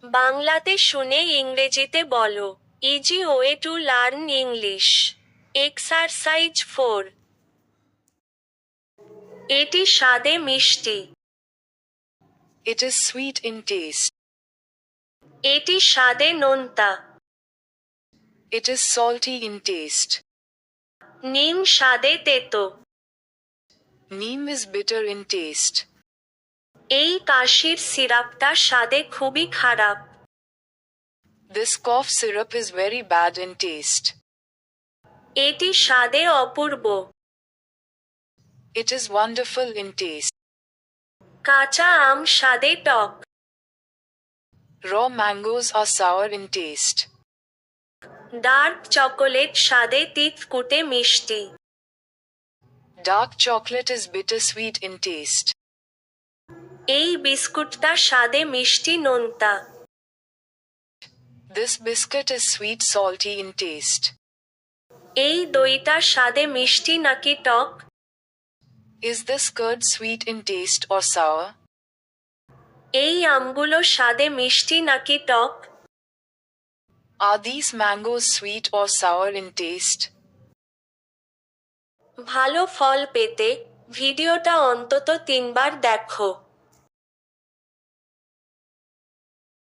বাংলাতে শুনে ইংরেজিতে বলো। Easy way to learn English. Exercise 4। এটি স্বাদে মিষ্টি। It is sweet in taste. এটি স্বাদে নোনতা। It is salty in taste. নিম স্বাদে তেতো। Neem is bitter in taste. এই কাশির সিরাপটা স্বাদে খুবই খারাপ। This cough syrup is very bad in taste. এটি স্বাদে অপূর্ব। It is wonderful in taste. কাঁচা আম স্বাদে টক। Raw mangoes are sour in taste. Dark chocolate স্বাদে তিতকুটে মিষ্টি। Dark chocolate is bittersweet in taste. এই বিস্কুটটা স্বাদে মিষ্টি নোনতা। This biscuit is sweet salty in taste. এই দইটা স্বাদে মিষ্টি নাকি টক? Is this curd sweet in taste or sour? এই আমগুলো স্বাদে মিষ্টি নাকি টক? Are these mangoes sweet or sour in taste? ভালো ফল পেতে ভিডিওটা অন্তত 3 বার দেখো।